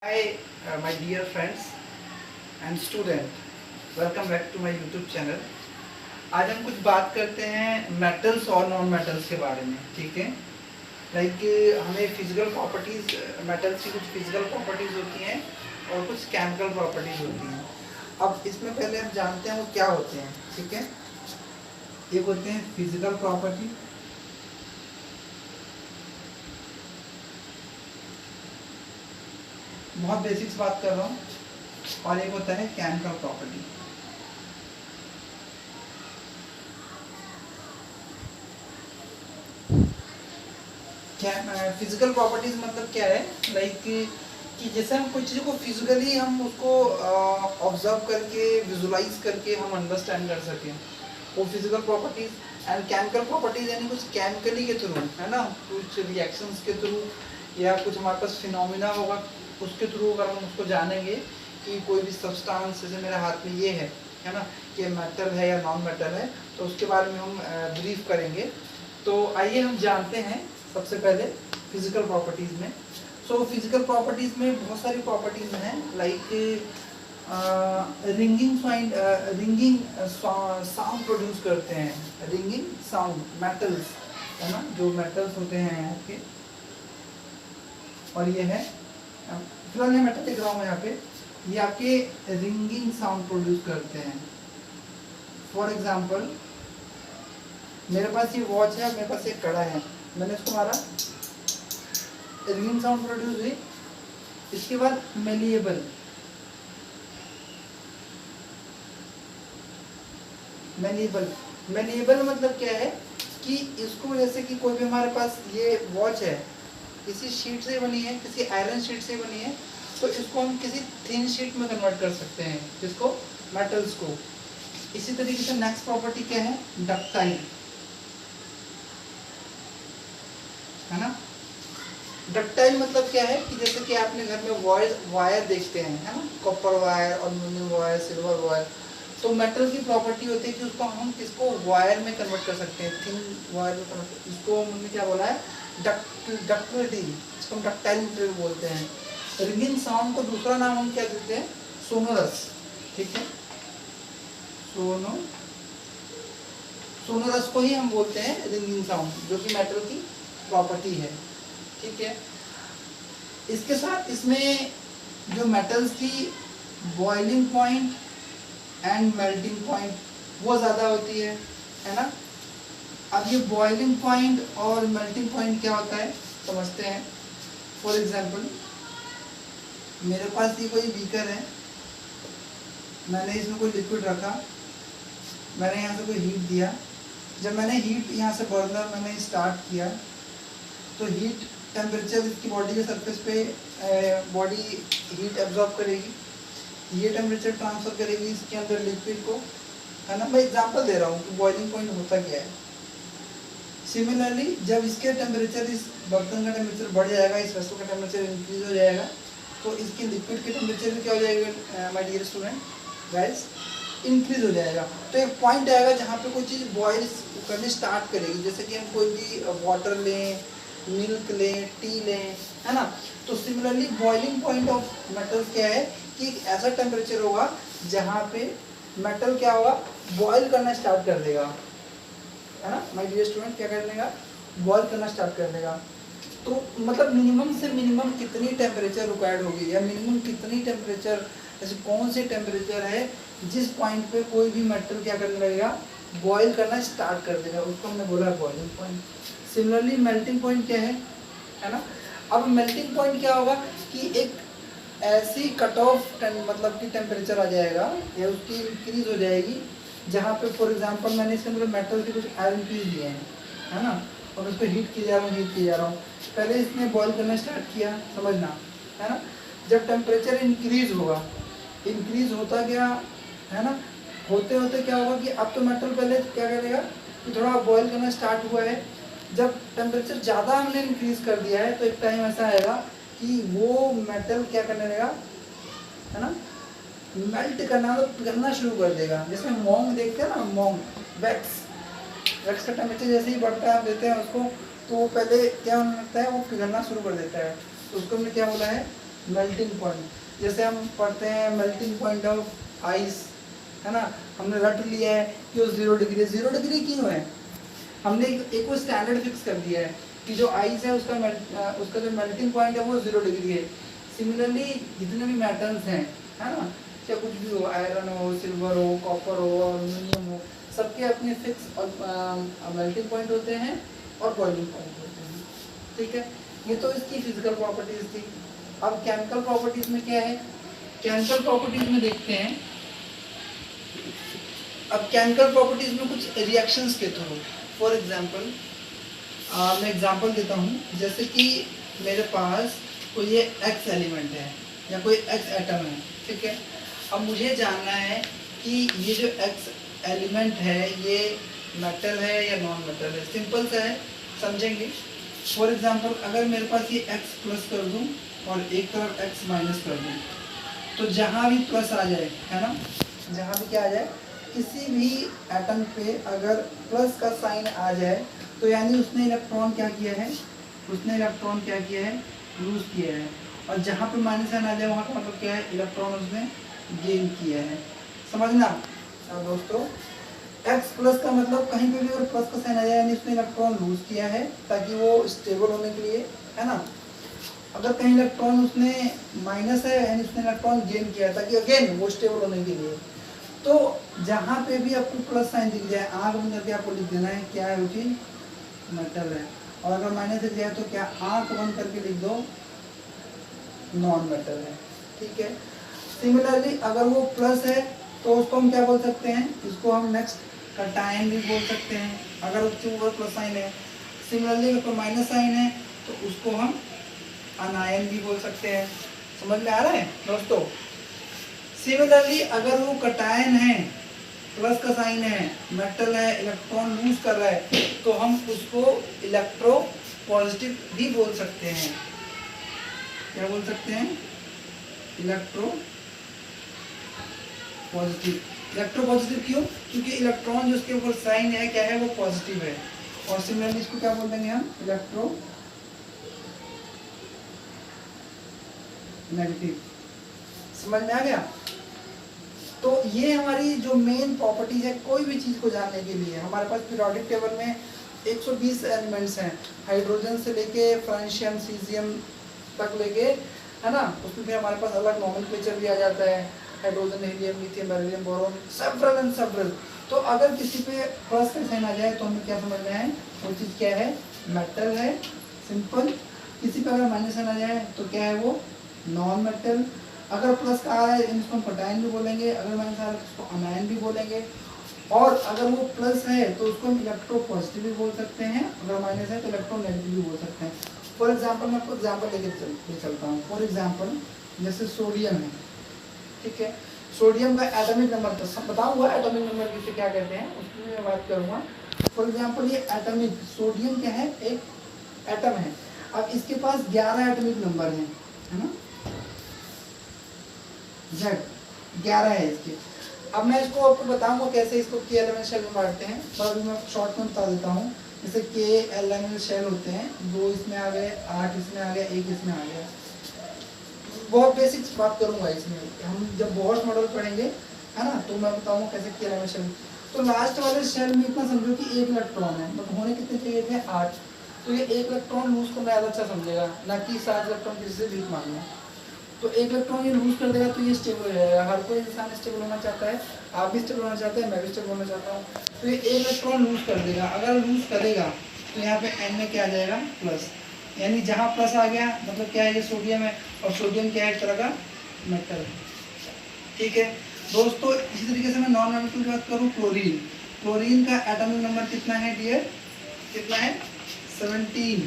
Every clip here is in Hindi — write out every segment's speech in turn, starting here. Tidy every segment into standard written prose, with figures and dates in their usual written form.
Hi, my dear friends and student. Welcome back to my YouTube channel. आज हम कुछ बात करते हैं मेटल्स और नॉन मेटल्स के बारे में, ठीक है। लाइक हमें फिजिकल प्रॉपर्टीज, मेटल्स की कुछ फिजिकल प्रॉपर्टीज होती हैं और कुछ केमिकल प्रॉपर्टीज होती हैं। अब इसमें पहले हम जानते हैं वो क्या होते हैं, ठीक है। एक होते हैं फिजिकल प्रॉपर्टी, बहुत बेसिक्स बात कर रहा हूँ, और एक होता है केमिकल प्रॉपर्टी। फिजिकल प्रॉपर्टीज मतलब क्या है, लाइक कि जैसे हम कोई चीज़ को फिजिकली हम उसको ऑब्जर्व करके विजुलाइज करके हम अंडरस्टैंड कर सकें, वो physical properties. And chemical properties यानी कुछ केमिकली के थ्रू, है ना, कुछ रिएक्शंस के थ्रू या कुछ हमारे पास फिनोमिना होगा उसके थ्रू अगर हम उसको जानेंगे कि कोई भी सब्सटेंस, जैसे मेरे हाथ में ये है ना, कि मेटल है या नॉन मेटल है, तो उसके बारे में हम ब्रीफ करेंगे। तो आइए हम जानते हैं सबसे पहले फिजिकल प्रॉपर्टीज में। सो फिजिकल प्रॉपर्टीज में बहुत सारी प्रॉपर्टीज हैं, लाइक रिंगिंग साउंड प्रोड्यूस करते हैं, रिंगिंग साउंड, मेटल्स, है ना, जो मेटल्स होते हैं यहाँ के। और ये है, फिलहाल ये मेटल दिख रहा हूँ यहाँ पे, ये आपके रिंगिंग साउंड प्रोड्यूस करते हैं। फॉर एग्जाम्पल मेरे पास ये वॉच है, मेरे पास एक कड़ा है, मैंने इसको मारा, रिंगिंग साउंड प्रोड्यूस हुई। इसके बाद मेलिएबल, मेलिएबल मतलब क्या है कि इसको, जैसे कि कोई भी हमारे पास ये वॉच है, किसी शीट से बनी है, किसी आयरन शीट से बनी है, तो इसको हम किसी थिन शीट में कन्वर्ट कर सकते हैं, जिसको मेटल्स को। इसी तरीके से नेक्स्ट प्रॉपर्टी क्या है, डक्टाइल, है ना। डक्टाइल मतलब क्या है कि जैसे कि आपने घर में वायर देखते हैं, है ना, copper wire, aluminium wire, silver wire, तो मेटल की प्रॉपर्टी होती है कि उसको हम किसको वायर में कन्वर्ट कर सकते हैं, थिन वायर में कन्वर्ट। इसको हमने क्या बोला है, डक्टिलिटी, इसको हम डक्टाइल मटेरियल बोलते हैं। रिंगिंग साउंड को दूसरा नाम हम क्या देते हैं, सोनोरस, ठीक है। सोनोरस को ही हम बोलते हैं रिंगिंग साउंड, जो कि मेटल की प्रॉपर्टी है, ठीक है। इसके साथ इसमें जो मेटल्स की boiling point and melting point वो ज़्यादा होती है ना। अब ये बॉइलिंग पॉइंट और मेल्टिंग पॉइंट क्या होता है समझते हैं। फॉर एग्जांपल मेरे पास ये कोई बीकर है, मैंने इसमें कोई लिक्विड रखा, मैंने यहाँ से कोई हीट दिया, जब मैंने हीट यहाँ से बर्नर मैंने स्टार्ट किया, तो हीट टेम्परेचर इसकी बॉडी के सरफेस पे बॉडी हीट एब्जॉर्ब करेगी, ये टेम्परेचर ट्रांसफर करेगी इसके अंदर लिक्विड को, है ना। मैं एग्जांपल दे रहा हूँ कि बॉइलिंग पॉइंट होता क्या है। सिमिलरली जब इसके टेम्परेचर, इस बर्तन का टेम्परेचर बढ़ जाएगा, इस वेसल का टेम्परेचर इंक्रीज हो जाएगा, तो इसके लिक्विड के टेम्परेचर भी क्या हो जाएगा my dear student, guys, increase हो जाएगा। तो एक पॉइंट आएगा जहाँ पे कोई चीज़ बॉयल करनी स्टार्ट करेगी, जैसे कि हम कोई भी वाटर लें, मिल्क लें, टी लें, है ना। तो similarly boiling point of metal क्या है कि एक ऐसा टेम्परेचर होगा जहाँ पे मेटल क्या होगा, बॉयल करना स्टार्ट कर देगा, है ना। माय डियर स्टूडेंट, क्या कर देगा, बॉयल करना स्टार्ट कर देगा। तो मतलब मिनिमम से मिनिमम कितनी टेम्परेचर रिक्वायर्ड होगी, या मिनिमम कितनी टेम्परेचर, ऐसे कौन से टेम्परेचर है जिस पॉइंट पे कोई भी मेटल क्या करने लगेगा, बॉयल करना स्टार्ट कर देगा, उसको हमने बोला boiling point. Similarly melting point क्या है ना। अब मेल्टिंग पॉइंट क्या होगा कि एक ऐसी कट ऑफ मतलब कि टेम्परेचर आ जाएगा या उसकी इंक्रीज हो जाएगी, जहाँ पे फॉर एग्जांपल मैंने इसके अंदर मेटल के कुछ आयरन पीस लिए हैं, है ना, और उसको हीट किया जा रहा हूँ, पहले इसने बॉयल करना स्टार्ट किया, समझना, है ना। जब टेम्परेचर इंक्रीज होगा, इंक्रीज होता गया, है ना, होते होते क्या होगा कि अब तो मेटल पहले क्या करेगा कि थोड़ा बॉयल करना स्टार्ट हुआ है, जब टेम्परेचर ज़्यादा हमने इंक्रीज कर दिया है, तो एक टाइम ऐसा आएगा कि वो मेटल क्या करने लगेगा, है ना, मेल्ट करना शुरू कर देगा। जैसे मोंग देखते हैं ना, मोंग, वैक्स का टेम्परेचर जैसे ही बढ़ता है, देते हैं उसको, तो वो पहले क्या होने लगता है, वो पिघलना शुरू कर देता है, तो उसको हमने क्या बोला है, मेल्टिंग पॉइंट। जैसे हम पढ़ते हैं मेल्टिंग पॉइंट ऑफ आइस, है ना, हमने रट लिया है कि वो 0 डिग्री। 0 डिग्री क्यों है? हमने एक वो स्टैंडर्ड फिक्स कर दिया है कि जो आइस है उसका जो मेल्टिंग पॉइंट है वो 0 डिग्री है। सिमिलरली जितने भी मेटल्स हैं, है ना, चाहे कुछ भी हो, आयरन हो, सिल्वर हो, कॉपर हो, एल्यूमिनियम हो, सबके अपने फिक्स मेल्टिंग पॉइंट होते हैं और बॉइलिंग पॉइंट होते हैं। ठीक है, ये तो इसकी फिजिकल प्रॉपर्टीज थी। अब केमिकल प्रॉपर्टीज में क्या है? केमिकल प्रॉपर्टीज में देखते हैं। अब केमिकल प्रॉपर्टीज में कुछ रिएक्शंस के थ्रू, फॉर एग्जांपल मैं एग्जांपल देता हूँ। जैसे कि मेरे पास कोई ये एक्स एलिमेंट है या कोई एक्स एटम है, ठीक है। अब मुझे जानना है कि ये जो एक्स एलिमेंट है ये मेटल है या नॉन मेटल है। सिंपल सा है, समझेंगे। फॉर एग्जांपल अगर मेरे पास ये x प्लस कर दूं और एक तरफ x माइनस कर दूं, तो जहाँ भी प्लस आ जाए, है ना, जहाँ भी क्या आ जाए, किसी भी एटम पे अगर प्लस का साइन आ जाए तो यानी उसने इलेक्ट्रॉन क्या किया है, लूज किया है। और जहाँ पे माइनस साइन आ जाए वहाँ का मतलब क्या है, इलेक्ट्रॉन उसने गेन किया है। समझना दोस्तों, x प्लस का मतलब कहीं पे भी अगर प्लस का साइन आ जाए यानी उसने इलेक्ट्रॉन लूज किया है ताकि वो स्टेबल होने के लिए, है ना। अगर कहीं इलेक्ट्रॉन उसने माइनस है यानी उसने इलेक्ट्रॉन गेन किया है ताकि अगेन वो स्टेबल होने के लिए। तो जहाँ पे भी आपको प्लस साइन दिख जाए, आँख बंद करके आपको लिख देना है क्या है, वो चीज मेटल है। और अगर माइनस दिख जाए तो क्या, आँख बंद करके लिख दो नॉन मेटल है। ठीक है। सिमिलरली अगर वो प्लस है तो उसको हम क्या बोल सकते हैं, इसको हम नेक्स्ट कटायन भी बोल सकते हैं अगर उसके ऊपर प्लस साइन है। सिमिलरली अगर माइनस साइन है तो उसको हम अनायन भी बोल सकते हैं। समझ में आ रहा है दोस्तों? सिमिलरली अगर वो कटायन है, प्लस का साइन है, मेटल है, इलेक्ट्रॉन लूज कर रहा है, तो हम उसको इलेक्ट्रो पॉजिटिव भी बोल सकते हैं। क्या बोल सकते हैं? Electro positive. इलेक्ट्रो पॉजिटिव क्यों? क्योंकि इलेक्ट्रॉन जो उसके ऊपर साइन है क्या है, वो पॉजिटिव है। और सिमिलरली इसको क्या बोल देंगे हम, इलेक्ट्रो नेगेटिव। समझ में आ गया? तो ये हमारी जो मेन प्रॉपर्टीज है कोई भी चीज को जानने के लिए। हमारे पास पीरियोडिक टेबल में 120 एलिमेंट्स हैं, हाइड्रोजन से लेके फ्रांशियम सीजियम तक लेके, है ना। उसमें भी हमारे पास अलग नोमेनक्लेचर भी आ जाता है, hydrogen, helium, lithium, beryllium, boron, several and several. तो अगर किसी पे प्लस का साइन आ जाए तो हमें क्या समझना है, वो चीज़ क्या है, मेटल है, सिंपल। किसी पे अगर माइनस साइन आ जाए तो क्या है, वो नॉन मेटल। अगर प्लस का आ रहा है इसको हम कटायन भी बोलेंगे, अगर माइनस आ रहा है तो उसको अनायन भी बोलेंगे। और अगर वो प्लस है तो उसको हम इलेक्ट्रो पॉजिटिव भी बोल सकते हैं, अगर माइनस है तो इलेक्ट्रो नेगेटिव भी बोल सकते हैं। फॉर एग्जाम्पल मैं आपको एग्जाम्पल लेके चलता हूँ। फॉर एग्जाम्पल जैसे सोडियम है, ठीक है। सोडियम का एटॉमिक नंबर सब बताऊंगा, एटॉमिक नंबर किसे क्या कहते हैं उसकी मैं बात करूँगा। फॉर एग्जाम्पल ये एटॉमिक सोडियम क्या है, एक एटम है। अब इसके पास 11 एटॉमिक नंबर हैं, है ना, Z 11 है इसके। अब मैं इसको आपको बताऊंगा कैसे इसको के एलिमेंट शेल में बांटते हैं, तो अभी मैं शॉर्ट में बता देता हूँ। जैसे के एलिमेंट शेल होते हैं, 2 इसमें आ गए, 8 इसमें आ गया, 1 इसमें आ गया। बहुत बेसिक्स बात करूंगा इसमें, हम जब बोहर्स मॉडल पढ़ेंगे, है ना, तो मैं बताऊंगा कैसे के एलिमेंट शेल। तो लास्ट वाले शेल में इतना समझो कि 1 इलेक्ट्रॉन है, बट होने कितने चाहिए थे, 8। तो ये 1 इलेक्ट्रॉन लूज करना ज़्यादा अच्छा समझेगा, ना कि 7 इलेक्ट्रॉन किसी से भीख मांगना। तो 1 इलेक्ट्रॉन ये लूज कर देगा तो ये स्टेबल हो जाएगा। हर कोई इंसान स्टेबल होना चाहता है, आप भी स्टेबल होना चाहते हैं, मैं भी स्टेबल होना चाहता हूँ। तो ये 1 इलेक्ट्रॉन लूज कर देगा। अगर लूज करेगा तो यहाँ पे n में क्या आ जाएगा, प्लस। यानी जहाँ प्लस आ गया मतलब क्या है, ये सोडियम है, और सोडियम क्या है, एक तरह का मेटल। ठीक है दोस्तों, इसी तरीके से मैं नॉन मेटल की बात करूँ, क्लोरीन। क्लोरीन का एटॉमिक नंबर कितना है डियर, कितना है, 17।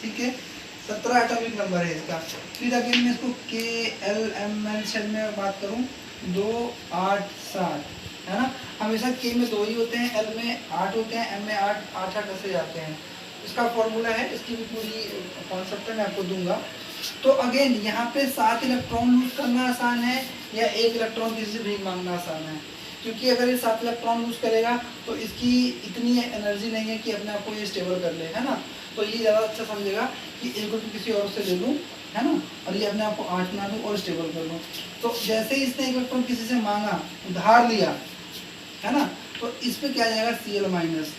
ठीक है, 17 एटॉमिक नंबर है इसका। फिर अगेन मैं इसको के एल एम एल शेल में बात करूँ, 2 8 7, है ना। हमेशा के में 2 ही होते हैं, एल में 8 होते हैं, एम में 8 8 8 ऐसे जाते हैं। इसका फॉर्मूला है, इसकी भी पूरी कॉन्सेप्ट मैं आपको दूंगा। तो अगेन यहाँ पे 7 इलेक्ट्रॉन लूज करना आसान है या 1 इलेक्ट्रॉन किसी से भीख मांगना आसान है, क्योंकि अगर ये 7 इलेक्ट्रॉन लूज करेगा तो इसकी इतनी एनर्जी नहीं है कि अपने आप को ये स्टेबल कर ले, है ना। तो ये ज़्यादा अच्छा समझेगा कि इसको किसी और से ले लूँ, है ना, और ये अपने आप को 8 बना दूँ और स्टेबल कर दूँ। तो जैसे ही इसने इलेक्ट्रॉन किसी से मांगा, उधार लिया, है ना, तो इस पे क्या जाएगा Cl माइनस।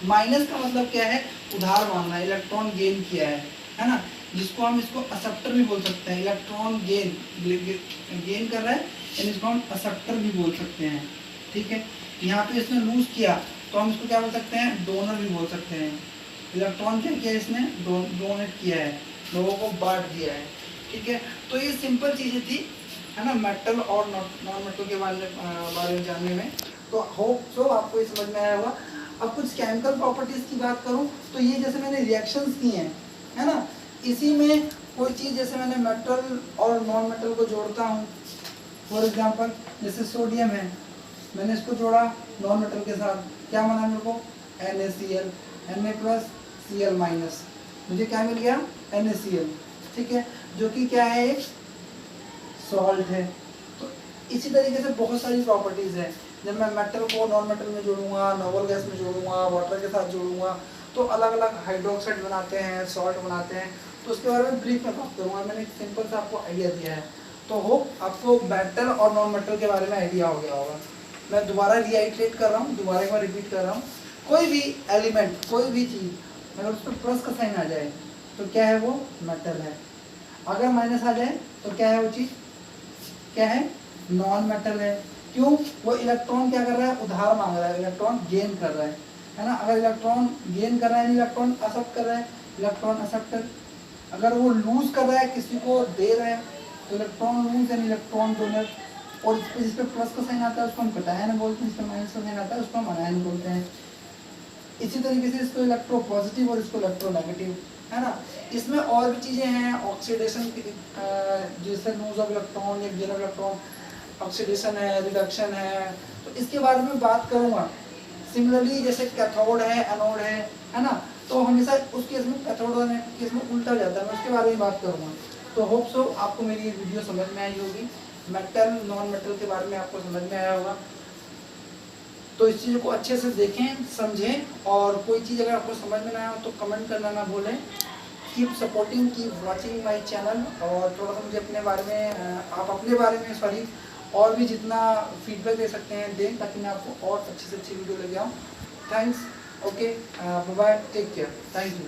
माइनस का मतलब क्या है, उधार मांगना, इलेक्ट्रॉन गेन किया है ना, जिसको हम इसको असप्टर भी बोल सकते हैं। इलेक्ट्रॉन गेन कर रहा है, यानी इसको हम असप्टर भी बोल सकते हैं। ठीक है, यहाँ पे इसने लूज किया तो हम इसको क्या बोल सकते हैं, डोनर भी बोल सकते हैं। इलेक्ट्रॉन क्या किया इसने, डोनेट किया है, लोगों को बांट दिया है। ठीक है, तो ये सिंपल चीज़ें थी, है ना, मेटल और नॉन मेटल के बारे में जानने में। तो होप सो आपको ये समझ में आया होगा। अब कुछ केमिकल प्रॉपर्टीज़ की बात करूँ तो ये जैसे मैंने रिएक्शंस की हैं, है ना, इसी में कोई चीज़ जैसे मैंने मेटल और नॉन मेटल को जोड़ता हूँ, फॉर एग्जांपल जैसे सोडियम है, मैंने इसको जोड़ा नॉन मेटल के साथ, क्या बना मेरे को, NaCl, Na+Cl माइनस, मुझे क्या मिल गया, NaCl। ठीक है, जो कि क्या है, एक सॉल्ट है। तो इसी तरीके से बहुत सारी प्रॉपर्टीज़ हैं। जब मैं मेटल को नॉन मेटल में जोड़ूंगा, नोबल गैस में जोड़ूंगा, वाटर के साथ जोड़ूंगा, तो अलग अलग हाइड्रोक्साइड बनाते हैं, सॉल्ट बनाते हैं। तो उसके बारे में ब्रीफ में बात करूँगा। मैंने एक सिंपल सा आपको आइडिया दिया है, तो होप आपको मेटल और नॉन मेटल के बारे में आइडिया हो गया होगा। मैं दोबारा रिआइट्रेट कर रहा हूँ, दोबारा एक बार रिपीट कर रहा हूँ। कोई भी एलिमेंट, कोई भी चीज़ अगर उस पर प्लस का साइन आ जाए तो क्या है, वो मेटल है। अगर माइनस आ जाए तो क्या है वो चीज़, क्या है, नॉन मेटल है। क्यों, वो इलेक्ट्रॉन क्या कर रहा है, उधार मांग रहा है, इलेक्ट्रॉन गेन कर रहा है ना। अगर इलेक्ट्रॉन गेन कर रहा है, इलेक्ट्रॉन एक्सेप्ट कर रहा है, इलेक्ट्रॉन एक्सेप्टर। अगर वो लूज कर रहा है, किसी को दे रहा है, तो electron lose and electron donor. और जिस पे प्लस का साइन आता है उसको हम कैटायन बोलते हैं, जिस पे माइनस का साइन आता है उसको हम आयन बोलते हैं। इसी तरीके से इसको इलेक्ट्रो पॉजिटिव और इसको इलेक्ट्रो नेगेटिव, है ना। इसमें और भी चीज़ें हैं, ऑक्सीडेशन जैसे लूज ऑफ इलेक्ट्रॉन या गेन ऑफ इलेक्ट्रॉन, ऑक्सीडेशन है, रिडक्शन है, तो इसके बारे में बात करूँगा। सिमिलरली जैसे कैथोड है, एनोड है ना, तो हमेशा उस केस में कैथोड और केस में उल्टा हो जाता है, मैं उसके बारे में बात करूँगा। तो होप सो आपको मेरी ये वीडियो समझ में आई होगी, मेटल नॉन मेटल के बारे में आपको समझ में आया होगा। तो इस चीज़ को अच्छे से देखें, समझें, और कोई चीज़ अगर आपको समझ में ना आया हो तो कमेंट करना ना भूलें। Keep supporting, keep watching my channel. और थोड़ा सा मुझे अपने बारे में, आप अपने बारे में सॉरी, और भी जितना फीडबैक दे सकते हैं दें, ताकि मैं आपको और अच्छी से अच्छी वीडियो लेके आऊँ। Thanks, okay, bye, take care, thank you.